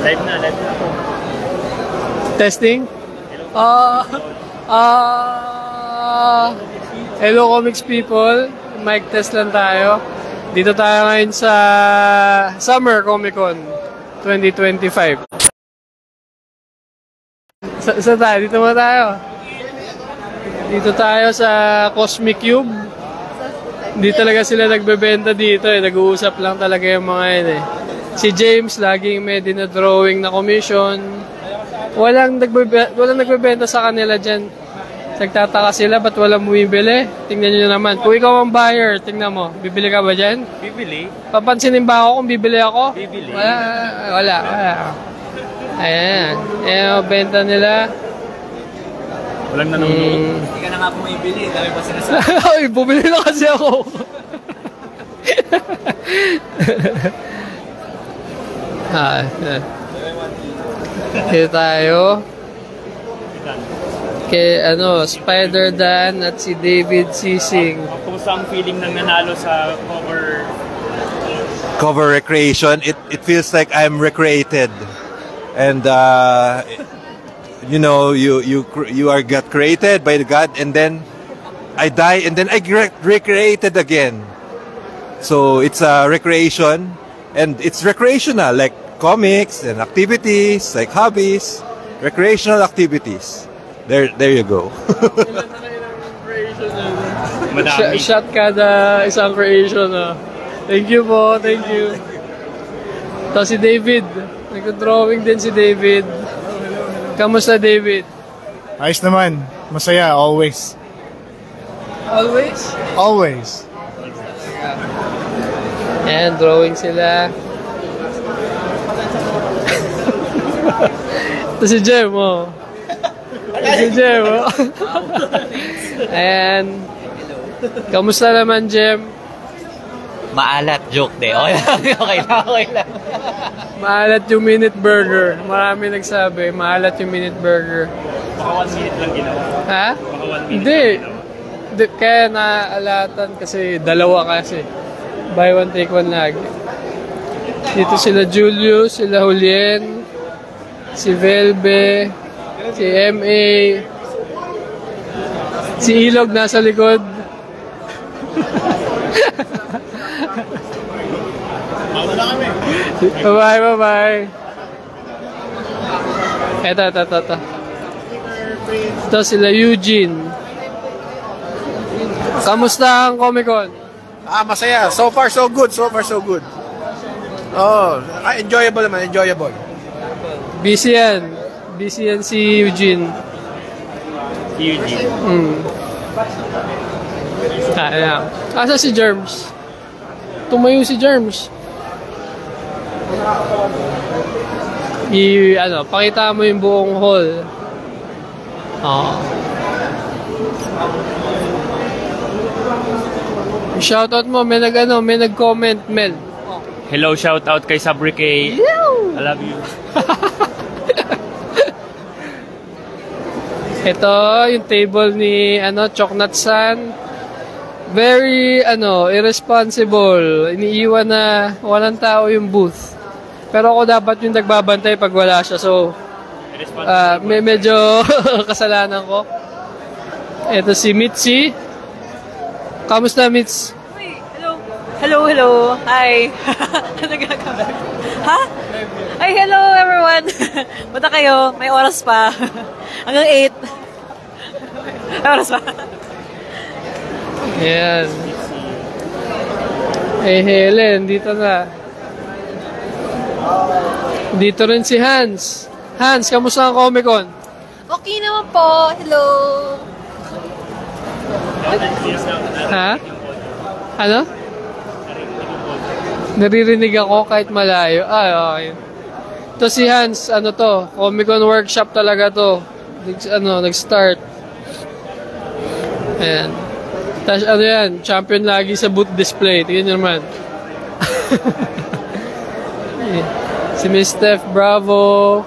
Live na, live na. Testing? Hello comics people. Mic test lang tayo. Dito tayo ngayon sa Summer Comic Con 2025. Saan tayo? Dito mo tayo. Dito tayo sa Cosmic Cube. Hindi talaga sila nagbebenta dito eh. Nag-uusap lang talaga yung mga yun eh. Si James, laging may dinadrawing na commission. Walang nagbebenta sa kanila dyan. Nagtataka sila, ba't walang bumibili? Tingnan nyo naman. Kung ikaw ang buyer, tingnan mo. Bibili ka ba dyan? Bibili? Papansinin ba ako kung bibili ako? Bibili. Wala. Ayan. Ayan, benta nila. Walang nanonood. Hindi ka na nga bumibili. Dami pa sinasabi. Ay, bumili na kasi ako. Dito tayo. Kay Spider-Dan at si David Sising. Kumusta ang feeling ng nanalo sa cover recreation? It feels like I'm recreated. And you know, you are got created by God, and then I die, and then I get recreated again. So it's a recreation, and it's recreational, like comics and activities, like hobbies, recreational activities. There you go. Shot kada isang creation. Thank you po, thank you. Ito si David. Nag-drawing din si David. Kamusta, David? Ayos naman. Masaya, always. Always? Always. Ayan, drawing sila. Ito si Jem, oh. Si Jem, oh. Ayan. Kamusta naman, Jem? Maalat, joke de. Okay lang. Maalat yung minute burger. Marami nagsabi, maalat yung minute burger. Baka 1 minute lang ginawa. Ha? Baka 1 minute Hindi. Kaya naaalatan kasi dalawa kasi. Buy one, take one lagi. Dito sila Julius, sila Julien, si Velbe, si M.A., si Ilog nasa likod. Bye. Ito. Ito sila Eugene. Kamusta ang Comic Con? Masaya. So far so good. Oh, enjoyable naman, enjoyable. Busy yan si Eugene. Ayan. Asa si Germs? Tumayo si Germs. Pakita mo yung buong hall. Shoutout mo, may nag-comment, Mel. Hello, shoutout kay Sabri K. I love you. Ito, yung table ni Choknat-san. Very, irresponsible. Iniiwan na walang tao yung booth. Pero ako dapat yung nagbabantay pag wala siya. So, medyo kasalanan ko. Ito si Mitzi. Kamusta, Mitz? Hello. Hi. Ano gagawin? Ha? Ay, hello everyone. Punta kayo. May oras pa. Hanggang 8. May oras pa. Ayan. Helen, dito na. Dito rin si Hans. Hans, kamusta ang Comic Con? Okay naman po. Hello. Ha? Ano? Naririnig ako kahit malayo. Okay. Ito si Hans, Comic Con workshop talaga to. Nag-start. Ayan. Tapos yan, champion lagi sa booth display. Tingnan nyo naman. Si Miss Steph Bravo.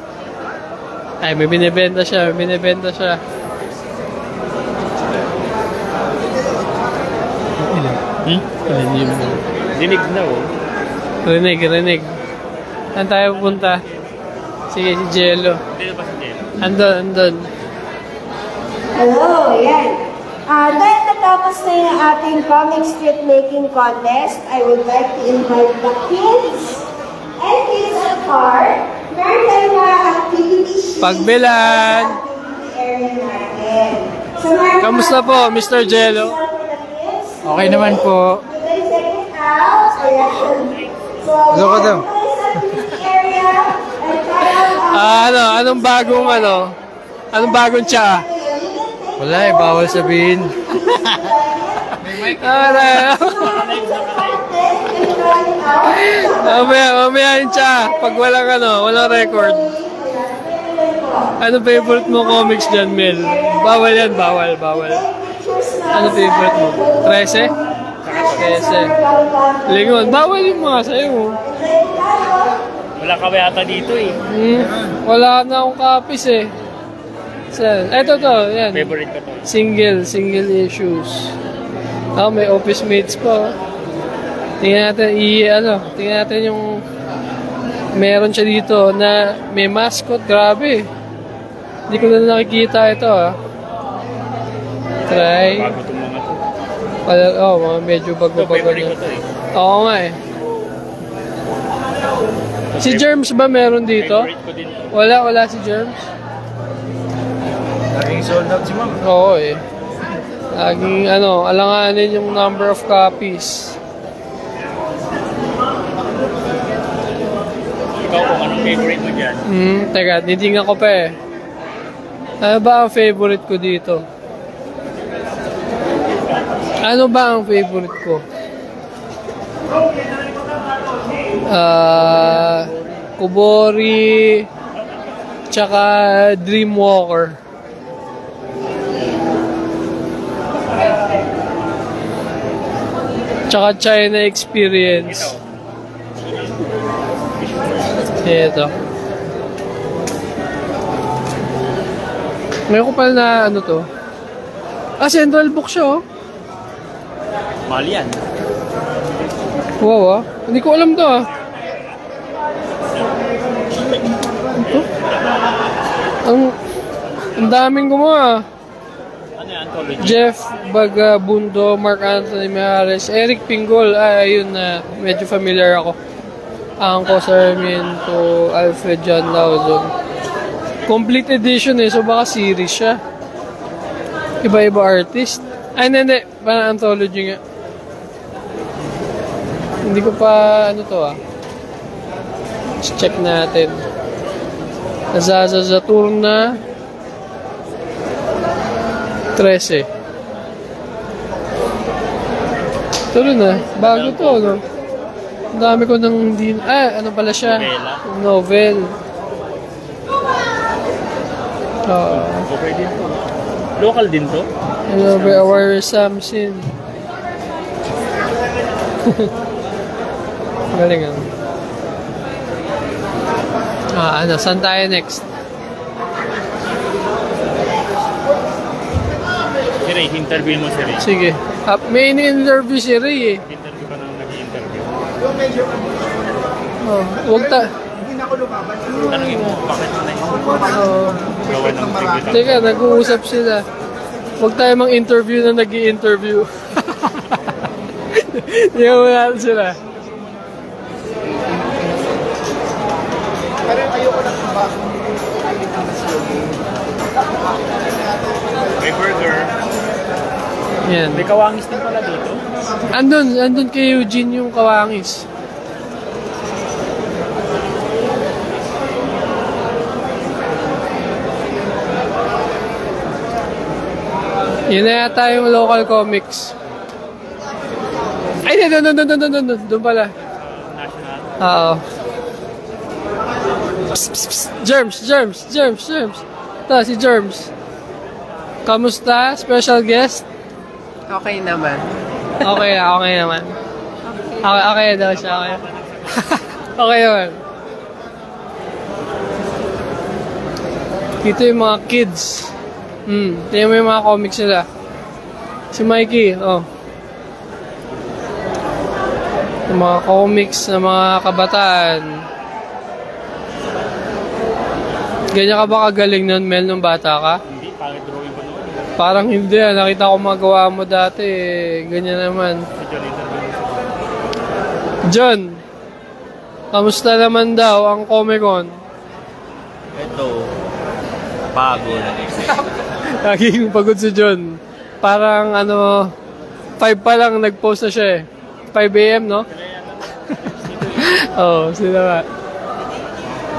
Ay, may binibenta siya. Dinig na, Rinig. Saan tayo pupunta? Sige, si Jello. Dito ba si Jello? Andun. Hello, yan. Dahil natapos na yung ating comic strip making contest, I would like to invite the kids and kids at heart. Meron tayong mga activities Pagbilan! sa activity area natin. So, meron Kamusta po, Mr. Jello? Okay naman po. You guys check it out. Ayan. So, Hello ka daw. meron tayong sa activity area and parang Anong bagong tsa? Wala eh, bawal sabihin. Mamaya yung tsa. Pag walang record. Ano favorite mo comics dyan, Mel? Bawal yan, bawal. Ano favorite mo? 13? 13. Lingon. Bawal yung mga sa'yo. Wala ka ba yata dito eh. Wala na akong copies eh. Eto to, yan. Favorite ko to. Single issues. May office mates pa. Tingnan natin yung meron siya dito na may mascot. Grabe. Hindi ko na nakikita ito Try. Bago itong mga to. Mga medyo bago-bago Favorite ko na. to eh. Oo nga eh. Si Germs ba meron dito? Favorite ko din to. Wala si Germs. Laging sold out si ma'am. Oo eh. Laging alanganin yung number of copies. Ikaw kung anong favorite mo dyan. Teka, titingnan ko pa eh. Ano ba ang favorite ko dito? Ano ba ang favorite ko? Kubori, tsaka Dreamwalker. Tsaka China Experience. Ito. Ngayon ko pala na ano to. Central Book siya oh. Mahal yan. Wow Hindi ko alam to Ito? Ang daming gumawa. Ano yan? Anthology? Jeff Vagabundo, Mark Anthony Mijares, Eric Pingol. Ayun na. Medyo familiar ako. Angko Sarmiento, Alfred John Lauzon. Complete edition so baka series siya. Iba-iba artist. Hindi. Parang anthology nga. Hindi ko pa, Let's check natin. Azaza Zaturna 13. Tuloy na. Bago to, Ang dami ko nang hindi... ano pala siya? Novel. Okay din to. Local din to? By Aware Samson. Galing saan tayo next? Si Ray, interview mo si Ray. Sige. May in-interview si Ray eh. Interview ka nang nag-interview. Huwag Tanungin mo, bakit na gawa ng interview? Teka, nag-uusap sila. Huwag tayo mang-interview na nag-i-interview. Hindi mo natin sila. May burger. Yan. May kawangis din pala dito. Andun kay Eugene yung kawangis. Yun na yata yung local comics. Ay, doon pala. National. Oo. Germs. Ito, si Germs. Kamusta? Special guest? Okay naman. Okay naman. Okay daw siya. Okay. Okay naman. Dito yung mga kids. Tingnan mo yung mga comics nila. Si Mikey, yung mga comics na mga kabataan. Ganyan ka ba kagaling nun, Mel, nung bata ka? Hindi, pangit drawing ko noon. Parang hindi ah. Nakita ko magawa mo dati eh. Ganyan naman. John, kamusta naman daw ang Comic-Con? Ito, pagod. Laging pagod si John. Parang 5 pa lang nag-post na siya eh. 5 AM, no? Oo, sila nga.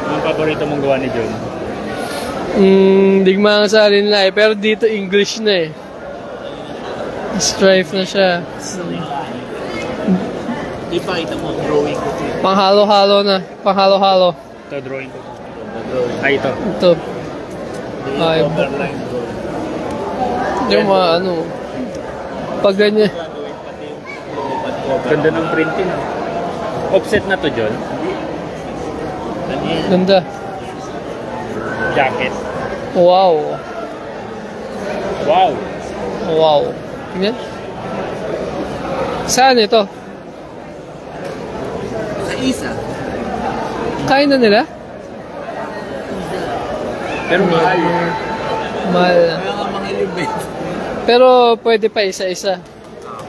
Anong paborito mong gawa ni John? Hindi ko makasarin na eh. Pero dito English na eh. Strife na siya. Ipakita mo ang drawing ko. Panghalo-halo na. Panghalo-halo. Ito, drawing ko. Ay, ito. Ito. Ay, yung mga pag ganyan. Ganda ng printing. Offset na to, John. Ganda. Jacket. Wow. Wow. Wow. Tingnan. Saan ito? Sa isa. Kain na nila? Pero mahal. Mahal. Kaya nga mga ilibet. Pero pwede pa isa-isa.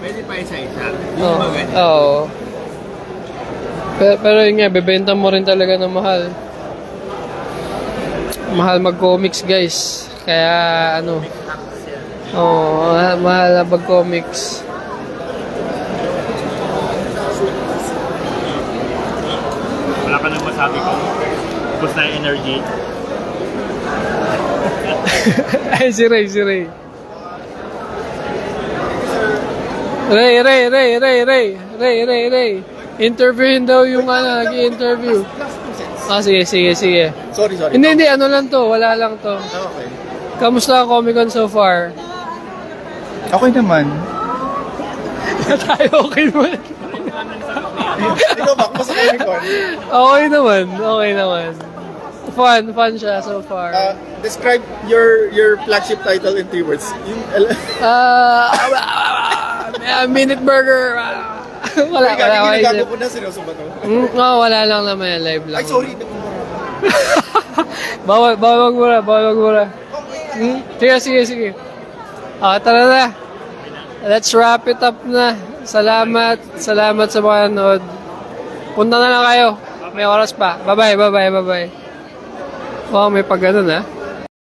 Pwede pa isa-isa. Oo. Oo. Pero yun nga, bebenta mo rin talaga ng mahal. Mahal mag-comics, guys. Kaya mahal mag-comics. Wala ka nang masabi ko. Ubus na yung energy. Ay, si Ray. Ray. Interviewin daw yung nag-i-interview. Sige. Sorry. Hindi, lang to. Wala lang to. Okay. Kamusta ang Comic-Con so far? Okay naman. Tayo okay naman. Ikaw ba? Kumusta Comic-Con? Okay naman. Fun siya so far. Describe your flagship title in 3 words. Minute Burger. Wala. Ginagago ko na, seryoso ba to? Wala lang naman. Live lang. Ay, sorry. Bawal mura. Sige. Tara na. Let's wrap it up na. Salamat sa mga nanood. Punta na lang kayo. May oras pa. Bye-bye. Wow, may pag-ano na.